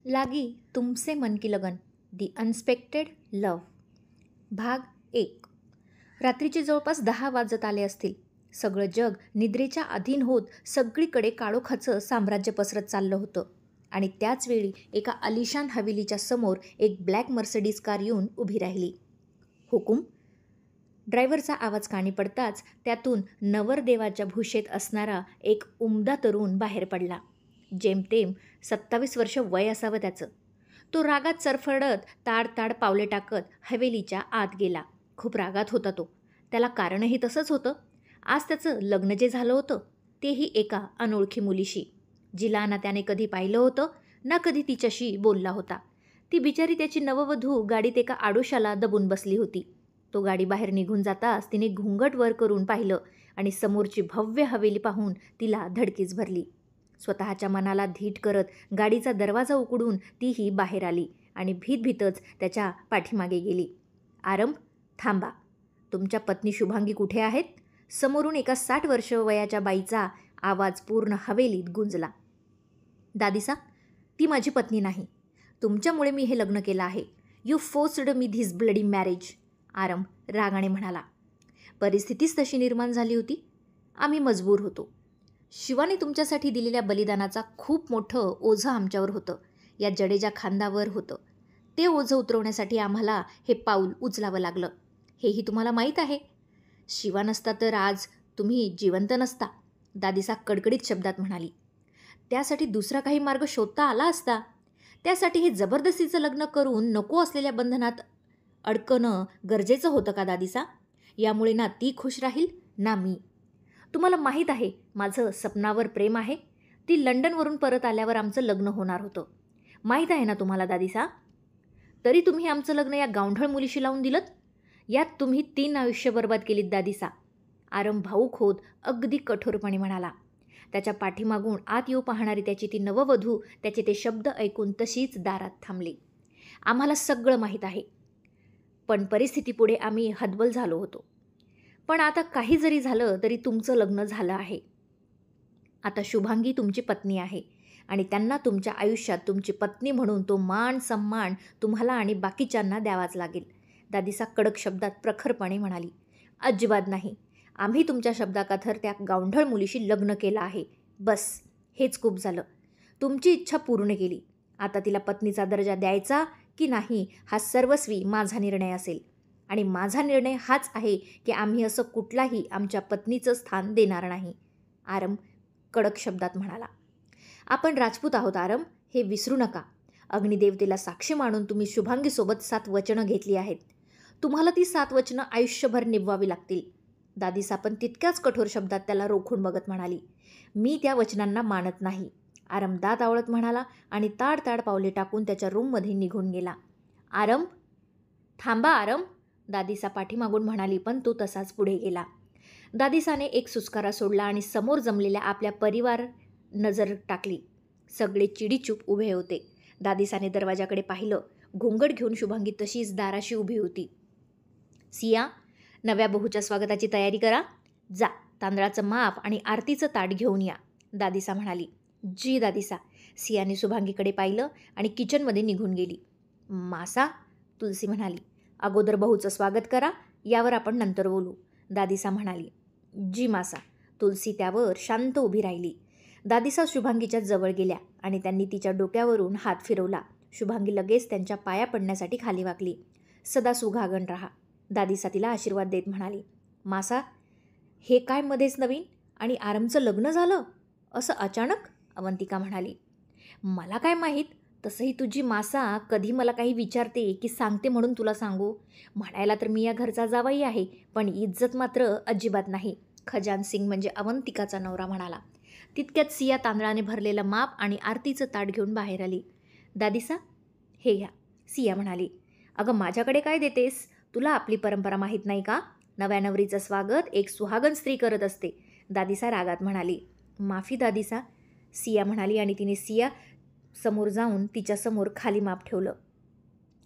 लागी तुमसे मन की लगन दी अनएक्सपेक्टेड लव्ह भाग 1. रात्रीचे जवळपास 10 वाजत आले असतील. सगळं जग निद्रेच्या अधीन होत सगळीकडे काळोखाचं साम्राज्य पसरत चाललं होतं. आणि त्याचवेळी एका आलिशान हवेलीच्या समोर एक ब्लॅक मर्सिडीज कार येऊन उभी राहिली. हुकूम. ड्रायव्हरचा आवाज कानी पडताच त्यातून नवरदेवाच्या भूषेत असणारा एक उमदा तरुण बाहेर पडला. जेमतेम 27 वर्ष वय असावं त्याचं. तो रागात चरफडत ताड ताड पावले टाकत हवेलीच्या आत गेला. खूप रागात होता तो. त्याला कारणही तसंच होतं. आज त्याचं लग्न जे झालं होतं तेही एका अनोळखी मुलीशी, जिला ना त्याने कधी पाहिलं होतं ना कधी तिच्याशी बोलला होता. ती बिचारी त्याची नववधू गाडीत एका आडोशाला दबून बसली होती. तो गाडी बाहेर निघून जाताच तिने घुंगट वर करून पाहिलं आणि समोरची भव्य हवेली पाहून तिला धडकीच भरली. स्वतःच्या मनाला धीट करत गाडीचा दरवाजा उघडून तीही बाहेर आली आणि भीतभीतच त्याच्या पाठीमागे गेली. आरंभ, थांबा. तुमच्या पत्नी शुभांगी कुठे आहेत? समोरून एका 60 वर्ष वयाच्या बाईचा आवाज पूर्ण हवेलीत गुंजला. दादीसा, ती माझी पत्नी नाही. तुमच्यामुळे मी हे लग्न केलं आहे. You forced me this bloody marriage. आरंभ रागाने म्हणाला. परिस्थितीच तशी निर्माण झाली होती. आम्ही मजबूर होतो. शिवाने तुमच्यासाठी दिलेल्या बलिदानाचा खूप मोठं ओझं आमच्यावर होतं. या जडेजा खांदावर होतं. ते ओझं उतरवण्यासाठी आम्हाला हे पाऊल उचलावं लागलं. हेही तुम्हाला माहीत आहे. शिवा नसता तर आज तुम्ही जिवंत नसता, दादीसा कडकडीत शब्दात म्हणाली. त्यासाठी दुसरा काही मार्ग शोधता आला असता. त्यासाठी हे जबरदस्तीचं लग्न करून नको असलेल्या बंधनात अडकणं गरजेचं होतं का दादीसा? यामुळे ना ती खुश राहील ना मी. तुम्हाला माहीत आहे माझं सपनावर प्रेम आहे. ती लंडनवरून परत आल्यावर आमचं लग्न होणार होतं. माहीत आहे ना तुम्हाला दादीसा? तरी तुम्ही आमचं लग्न या गावढळ मुलीशी लावून दिलं. यात तुम्ही 3 आयुष्य बर्बाद केलीत दादीसा. आरंभ भाऊक होत अगदी कठोरपणे म्हणाला. त्याच्या पाठीमागून आत येऊ पाहणारी त्याची ती नववधू त्याचे ते शब्द ऐकून तशीच दारात थांबली. आम्हाला सगळं माहीत आहे, पण परिस्थितीपुढे आम्ही हतबल झालो होतो. पण आता काही जरी झालं तरी तुमचं लग्न झालं आहे. आता शुभांगी तुमची पत्नी आहे आणि त्यांना तुमच्या आयुष्यात तुमची पत्नी म्हणून तो मान सन्मान तुम्हाला आणि बाकीच्यांना द्यावाच लागेल, दादीसा कडक शब्दात प्रखरपणे म्हणाली. अजिबात नाही. आम्ही तुमच्या शब्दाखातर त्या गावढळ मुलीशी लग्न केलं आहे. बस, हेच खूप झालं. तुमची इच्छा पूर्ण केली. आता तिला पत्नीचा दर्जा द्यायचा की नाही हा सर्वस्वी माझा निर्णय असेल. आणि माझा निर्णय हाच आहे की आम्ही असं कुठलाही आमच्या पत्नीचं स्थान देणार नाही, आरंभ कडक शब्दात म्हणाला. आपण राजपूत आहोत आरंभ, हे विसरू नका. अग्निदेवतेला साक्षी मानून तुम्ही शुभांगीसोबत 7 वचनं घेतली आहेत. तुम्हाला ती 7 वचनं आयुष्यभर निभवावी लागतील, दादीसा पण तितक्याच कठोर शब्दात त्याला रोखून बघत म्हणाली. मी त्या वचनांना मानत नाही, आरंभ दात आवळत म्हणाला आणि ताड ताड पावले टाकून त्याच्या रूममध्ये निघून गेला. आरंभ, थांबा आरंभ, दादीसा पाठीमागून म्हणाली, पण तो तसाच पुढे गेला. दादीसाने एक सुस्कारा सोडला आणि समोर जमलेल्या आपल्या परिवार नजर टाकली. सगळे चिडीचूप उभे होते. दादीसाने दरवाजाकडे पाहिलं. घुंगट घेऊन शुभांगी तशीच दाराशी उभी होती. सिया, नव्या बहूच्या स्वागताची तयारी करा. जा, तांदळाचं माप आणि आरतीचं ताट घेऊन या, दादीसा म्हणाली. जी दादीसा. सियाने शुभांगीकडे पाहिलं आणि किचनमध्ये निघून गेली. मासा, तुलसी म्हणाली. अगोदर बहूचं स्वागत करा, यावर आपण नंतर बोलू, दादीसा म्हणाली. जी मासा. तुलसी त्यावर शांत उभी राहिली. दादीसा शुभांगीच्या जवळ गेल्या आणि त्यांनी तिच्या डोक्यावरून हात फिरवला. शुभांगी लगेच त्यांच्या पाया पडण्यासाठी खाली वाकली. सदा सुहागण राहा, दादीसा तिला आशीर्वाद देत म्हणाली. मासा, हे काय मध्येच नवीन आणि आरंभचं लग्न झालं असं अचानक, अवंतिका म्हणाली. मला काय माहीत. तसंही तुझी मासा कधी मला काही विचारते की सांगते म्हणून तुला सांगू. म्हणायला तर मी या घरचा जावई आहे, पण इज्जत मात्र अजिबात नाही, खजान सिंग म्हणजे अवंतिकाचा नवरा म्हणाला. तितक्यात सिया तांदळाने भरलेलं माप आणि आरतीचं ताट घेऊन बाहेर आली. दादीसा, हे घ्या, सिया म्हणाली. अगं माझ्याकडे काय देतेस? तुला आपली परंपरा माहीत नाही का? नव्या नवरीचं स्वागत एक सुहागण स्त्री करत असते, दादीसा रागात म्हणाली. माफी दादीसा, सिया म्हणाली आणि तिने सिया समोर जाऊन तिच्यासमोर खाली माप ठेवलं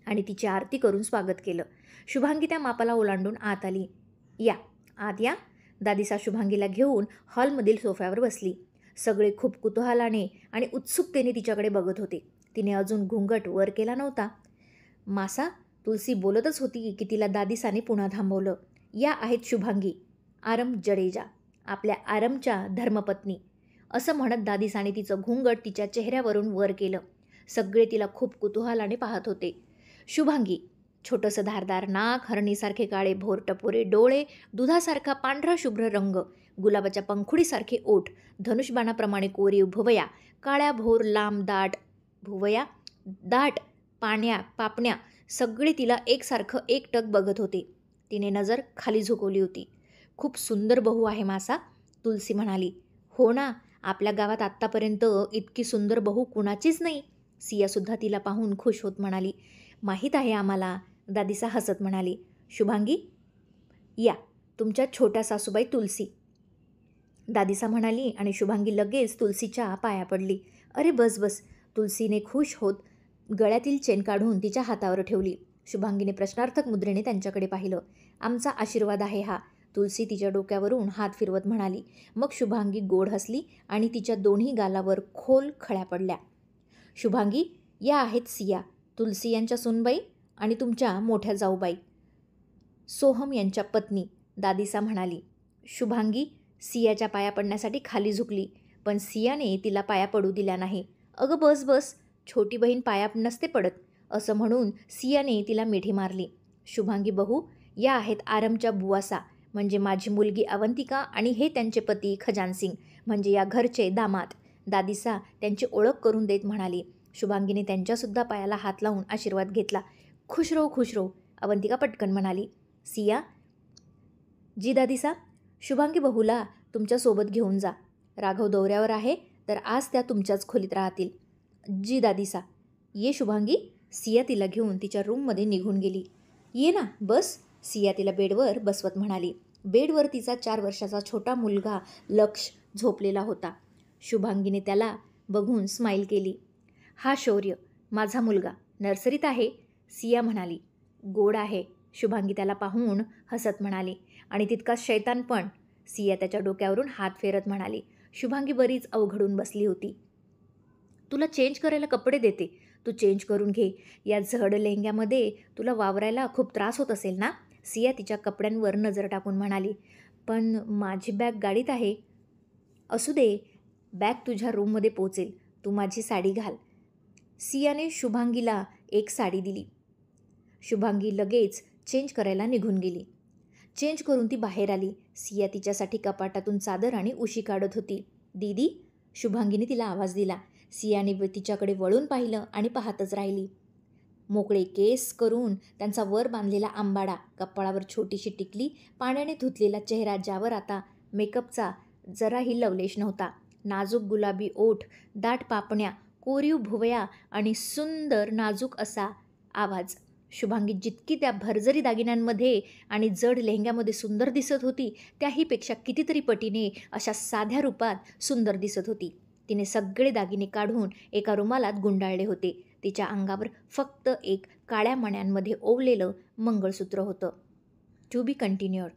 आणि तिची आरती करून स्वागत केलं. शुभांगी त्या मापाला ओलांडून आत आली. या, आत या, दादीसा शुभांगीला घेऊन हॉलमधील सोफ्यावर बसली. सगळे खूप कुतूहलाने आणि उत्सुकतेने तिच्याकडे बघत होते. तिने अजून घुंगट वर केला नव्हता. मासा, तुलसी बोलतच होती की तिला दादिसाने पुन्हा थांबवलं. या आहेत शुभांगी, आरम जडेजा, आपल्या आरमच्या धर्मपत्नी, असं म्हणत दादिसाने तिचं घुंगट तिच्या चेहऱ्यावरून वर केलं. सगळे तिला खूप कुतूहलाने पाहत होते. शुभांगी, छोटंसं धारदार नाक, हरणीसारखे काळे भोर टपोरे डोळे, दुधासारखा पांढरा शुभ्र रंग, गुलाबाच्या पंखुडीसारखे ओठ, धनुष्यबाणाप्रमाणे कोरीव भुवया, काळ्या भोर लांब दाट भुवया, दाट पापण्या, सगळे तिला एकसारखं एकटक बघत होते. तिने नजर खाली झुकवली होती. खूप सुंदर बहू आहे मासा, तुलसी म्हणाली. हो ना, आपल्या गावात आत्तापर्यंत इतकी सुंदर बहू कुणाचीच नाही, सियासुद्धा तिला पाहून खुश होत म्हणाली. माहीत आहे आम्हाला, दादिसा हसत म्हणाली. शुभांगी, या तुमच्या छोट्या सासूबाई तुलसी, दादिसा म्हणाली आणि शुभांगी लगेच तुलसीच्या पाया पडली. अरे बस बस, तुलसीने खुश होत गळ्यातील चेन काढून तिच्या हातावर ठेवली. शुभांगीने प्रश्नार्थक मुद्रेने त्यांच्याकडे पाहिलं. आमचा आशीर्वाद आहे हा, तुलसी तिच्या डोक्यावरून हात फिरवत म्हणाली. मग शुभांगी गोड हसली आणि तिच्या दोन्ही गालावर खोल खळ्या पडल्या. शुभांगी, या आहेत सिया, तुलसी यांच्या सूनबाई आणि तुमच्या मोठ्या जाऊबाई, सोहम यांच्या पत्नी, दादिसा म्हणाली. शुभांगी सियाच्या पाया पडण्यासाठी खाली झुकली, पण सियाने तिला पाया पडू दिला नाही. अगं बस बस, छोटी बहीण पाया नसते पडत, असं म्हणून सियाने तिला मिठी मारली. शुभांगी बहू, या आहेत आरमच्या बुवासा, म्हणजे माझी मुलगी अवंतिका, आणि हे त्यांचे पती खजानसिंग, म्हणजे या घरचे दामाद, दादिसा त्यांची ओळख करून देत म्हणाली. शुभांगीने त्यांच्यासुद्धा पायाला हात लावून आशीर्वाद घेतला. खुश रहो खुश रहो, अवंतिका पटकन म्हणाली. सिया, जी दादिसा, शुभांगी बहूला तुमच्यासोबत घेऊन जा, राघव दौऱ्यावर आहे तर आज त्या तुमच्याच खोलीत राहतील. जी दादिसा. ये शुभांगी, सिया तिला घेऊन तिच्या रूममध्ये निघून गेली. ये ना बस, सिया तिला बेडवर बसवत म्हणाली. बेडवर तिचा 4 वर्षाचा छोटा मुलगा लक्ष झोपलेला होता. शुभांगीने त्याला बघून स्माईल केली. हा शौर्य, माझा मुलगा, नर्सरीत आहे, सिया म्हणाली. गोड आहे, शुभांगी त्याला पाहून हसत म्हणाली. आणि तितकाच शैतान पण, सिया त्याच्या डोक्यावरून हात फेरत म्हणाली. शुभांगी बरीच अवघडून बसली होती. तुला चेंज करायला कपडे देते, तू चेंज करून घे. या झड लेंग्यामध्ये तुला वावरायला खूप त्रास होत असेल ना, सिया तिच्या कपड्यांवर नजर टाकून म्हणाली. पण माझी बॅग गाडीत आहे. असू दे, बॅग तुझ्या रूममध्ये पोचेल, तू माझी साडी घाल. सियाने शुभांगीला एक साडी दिली. शुभांगी लगेच चेंज करायला निघून गेली. चेंज करून ती बाहेर आली. सिया तिच्यासाठी कपाटातून चादर आणि उशी काढत होती. दीदी, शुभांगीने तिला आवाज दिला. सियाने तिच्याकडे वळून पाहिलं आणि पाहतच राहिली. मोकळे केस करून त्यांचा वर बांधलेला आंबाडा, कपाळावर छोटीशी टिकली, पाण्याने धुतलेला चेहरा ज्यावर आता मेकअपचा जराही लवलेश नव्हता, नाजूक गुलाबी ओठ, दाट पापण्या, कोरीव भुवया आणि सुंदर नाजूक असा आवाज. शुभांगी जितकी त्या भरजरी दागिन्यांमध्ये आणि जड लेहंग्यामध्ये सुंदर दिसत होती, त्याहीपेक्षा कितीतरी पटीने अशा साध्या रूपात सुंदर दिसत होती. तिने सगळे दागिने काढून एका रुमालात गुंडाळले होते. तिच्या अंगावर फक्त एक काळ्या मण्यांमध्ये ओवलेलं मंगळसूत्र होतं. To be continued.